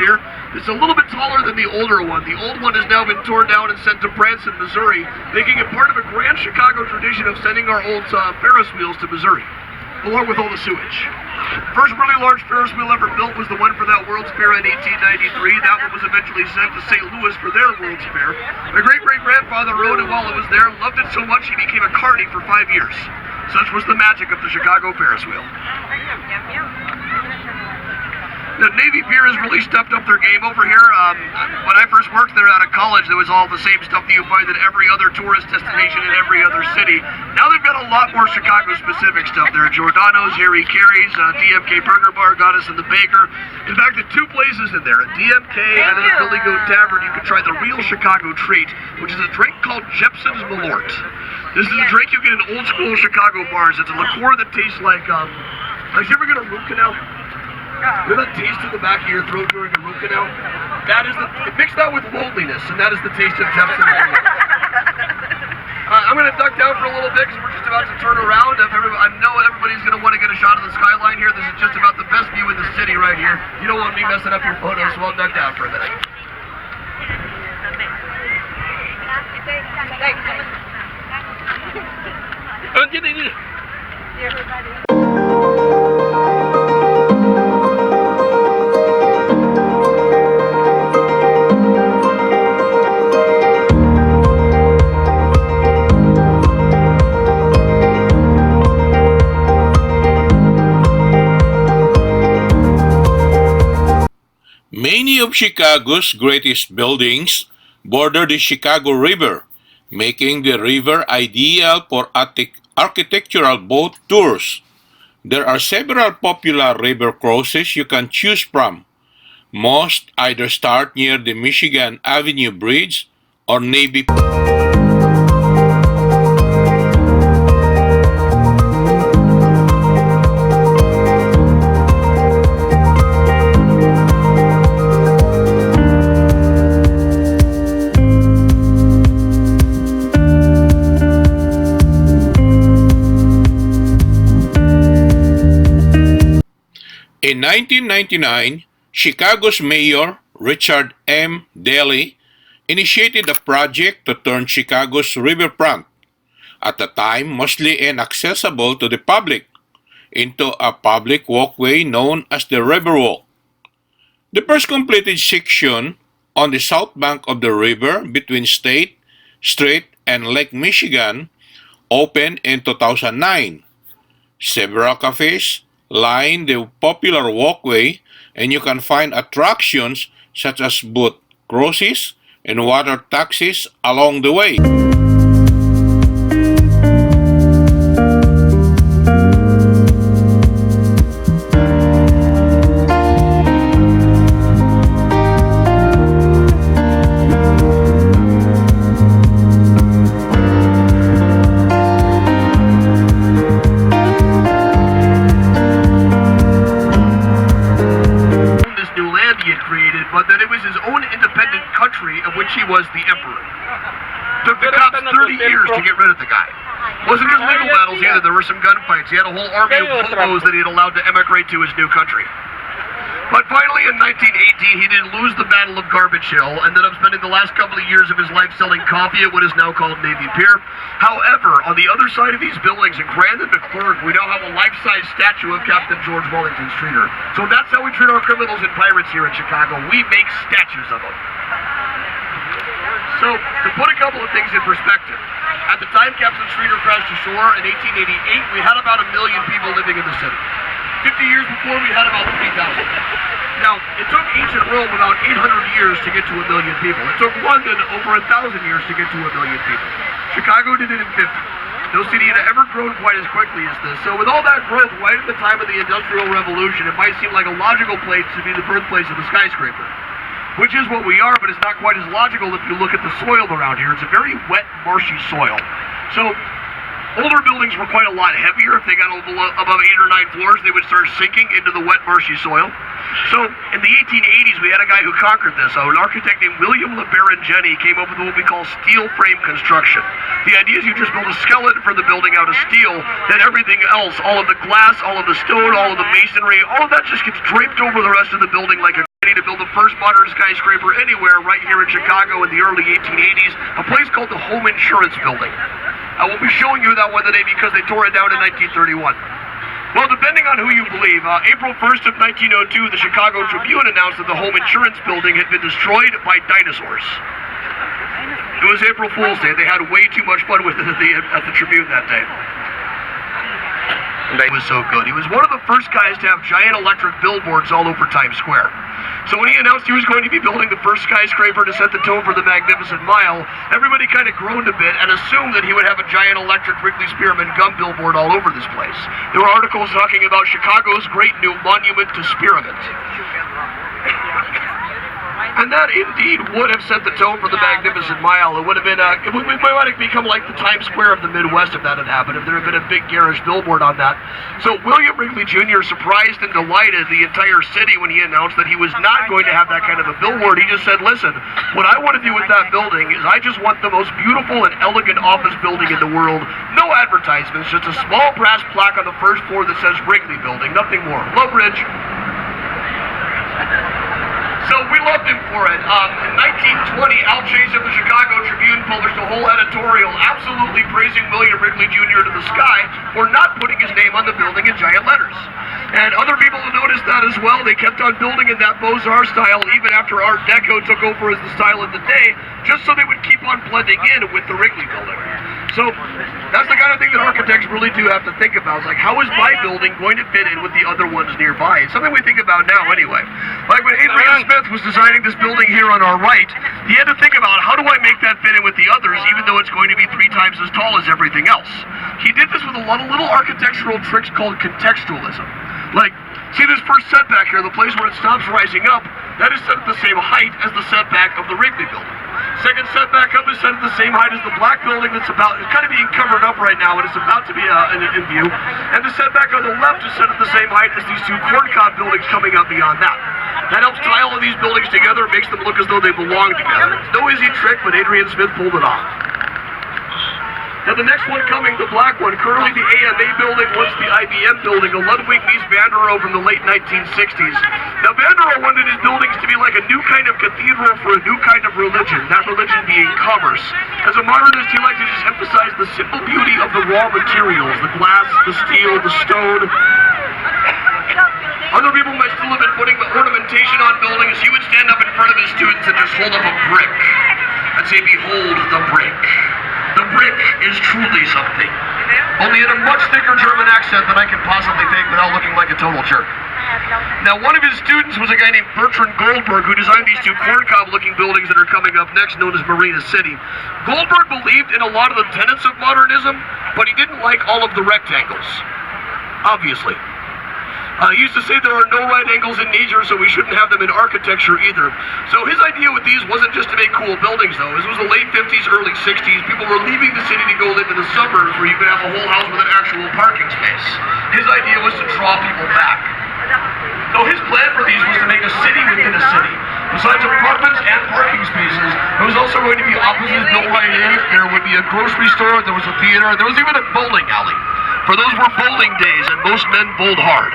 Pier. It's a little bit taller than the older one. The old one has now been torn down and sent to Branson, Missouri, making it part of a grand Chicago tradition of sending our old Ferris wheels to Missouri, along with all the sewage. First really large Ferris wheel ever built was the one for that World's Fair in 1893. That one was eventually sent to St. Louis for their World's Fair. My great-great-grandfather rode it while it was there, loved it so much he became a carny for 5 years. Such was the magic of the Chicago Ferris wheel. The Navy Pier has really stepped up their game over here. When I first worked there out of college, there was all the same stuff that you find at every other tourist destination in every other city. Now they've got a lot more Chicago-specific stuff there. Giordano's, Harry Carey's, DMK Burger Bar, Goddess and the Baker. In fact, the two places in there, at DMK and at the Billy Goat Tavern, you can try the real Chicago treat, which is a drink called Jepson's Malort. This is a drink you get in old-school Chicago bars. It's a liqueur that tastes like, have you ever get a root canal? You know that taste in the back of your throat during a root canal? That is mix that with loneliness, and that is the taste of Jepson's Malort. I'm going to duck down for a little bit because we're just about to turn around. I know everybody's going to want to get a shot of the skyline here. This is just about the best view in the city right here. You don't want me messing up your photos, so I'll duck down for a minute. Many of Chicago's greatest buildings border the Chicago River, making the river ideal for architectural boat tours. There are several popular river cruises you can choose from. Most either start near the Michigan Avenue Bridge or Navy. In 1999, Chicago's Mayor Richard M. Daley initiated a project to turn Chicago's riverfront, at the time mostly inaccessible to the public, into a public walkway known as the Riverwalk. The first completed section on the south bank of the river between State Street and Lake Michigan opened in 2009. Several cafes line the popular walkway, and you can find attractions such as boat cruises and water taxis along the way. But that it was his own independent country of which he was the emperor. Took the cops 30 years to get rid of the guy. Wasn't just legal battles either, there were some gunfights. He had a whole army of hobos that he had allowed to emigrate to his new country. But finally in 1918 he didn't lose the Battle of Garbage Hill, ended up spending the last couple of years of his life selling coffee at what is now called Navy Pier. However, on the other side of these buildings in Grand and McClurg, we now have a life-size statue of Captain George Wellington Streeter. So that's how we treat our criminals and pirates here in Chicago. We make statues of them. So, to put a couple of things in perspective, at the time Captain Streeter crashed ashore in 1888, we had about 1 million people living in the city. 50 years before, we had about 3,000. Now, it took ancient Rome about 800 years to get to 1 million people. It took London over 1,000 years to get to 1 million people. Chicago did it in 50. No city had ever grown quite as quickly as this. So with all that growth, right at the time of the Industrial Revolution, it might seem like a logical place to be the birthplace of the skyscraper. Which is what we are, but it's not quite as logical if you look at the soil around here. It's a very wet, marshy soil. So older buildings were quite a lot heavier. If they got above 8 or 9 floors, they would start sinking into the wet, marshy soil. So in the 1880s, we had a guy who conquered this. An architect named William LeBaron Jenney came up with what we call steel frame construction. The idea is you just build a skeleton for the building out of steel, then everything else, all of the glass, all of the stone, all of the masonry, all of that just gets draped over the rest of the building like a to build the first modern skyscraper anywhere right here in Chicago in the early 1880s, a place called the Home Insurance Building. I won't be showing you that one today because they tore it down in 1931. Well, depending on who you believe, April 1st of 1902, the Chicago Tribune announced that the Home Insurance Building had been destroyed by dinosaurs. It was April Fool's Day. They had way too much fun with it at the Tribune that day. It was so good. He was one of the first guys to have giant electric billboards all over Times Square. So when he announced he was going to be building the first skyscraper to set the tone for the Magnificent Mile, everybody kind of groaned a bit and assumed that he would have a giant electric Wrigley Spearman gum billboard all over this place. There were articles talking about Chicago's great new monument to Spearmint. And that indeed would have set the tone for the Magnificent Mile. It would have been, it might have become like the Times Square of the Midwest if that had happened, if there had been a big garish billboard on that. So William Wrigley Jr. surprised and delighted the entire city when he announced that he was not going to have that kind of a billboard. He just said, listen, what I want to do with that building is I just want the most beautiful and elegant office building in the world. No advertisements, just a small brass plaque on the first floor that says Wrigley Building, nothing more. Love, Ridge. So we loved him for it. In 1920, Al Chase of the Chicago Tribune published a whole editorial absolutely praising William Wrigley Jr. to the sky for not putting his name on the building in giant letters. And other people noticed that as well. They kept on building in that Beaux-Arts style even after Art Deco took over as the style of the day, just so they would keep on blending in with the Wrigley Building. So that's the kind of thing that architects really do have to think about. It's like, how is my building going to fit in with the other ones nearby? It's something we think about now anyway. Like when Adrian Smith was designing this building here on our right, he had to think about, how do I make that fit in with the others, even though it's going to be 3 times as tall as everything else? He did this with a lot of little architectural tricks called contextualism. Like, see this first setback here, the place where it stops rising up, that is set at the same height as the setback of the Wrigley Building. Second setback up is set at the same height as the black building that's it's kind of being covered up right now and it's about to be in view. And the setback on the left is set at the same height as these 2 corncob buildings coming up beyond that. That helps tie all of these buildings together, makes them look as though they belong together. It's no easy trick, but Adrian Smith pulled it off. Now the next one coming, the black one, currently the AMA building, once the IBM building, a Ludwig Mies van der Rohe from the late 1960s. Now van der Rohe wanted his buildings to be like a new kind of cathedral for a new kind of religion, that religion being commerce. As a modernist, he liked to just emphasize the simple beauty of the raw materials, the glass, the steel, the stone. Other people might still have been putting ornamentation on buildings. He would stand up in front of his students and just hold up a brick and say, behold the brick. The brick is truly something. Only in a much thicker German accent than I can possibly think without looking like a total jerk. Now, one of his students was a guy named Bertrand Goldberg, who designed these 2 corncob-looking buildings that are coming up next, known as Marina City. Goldberg believed in a lot of the tenets of modernism, but he didn't like all of the rectangles. Obviously. He used to say there are no right angles in nature, so we shouldn't have them in architecture either. So his idea with these wasn't just to make cool buildings, though. This was the late 50s, early 60s. People were leaving the city to go live in the suburbs where you could have a whole house with an actual parking space. His idea was to draw people back. So his plan for these was to make a city within a city. Besides apartments and parking spaces, there was also going to be offices built right in. There would be a grocery store, there was a theater, there was even a bowling alley. For those were bowling days, and most men bowled hard.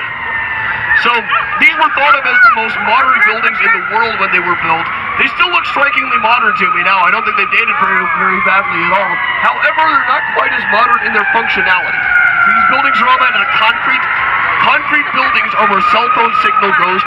So these were thought of as the most modern buildings in the world when they were built. They still look strikingly modern to me now. I don't think they dated very badly at all. However, they're not quite as modern in their functionality. These buildings are all made out of concrete. Concrete buildings are where cell phone signal goes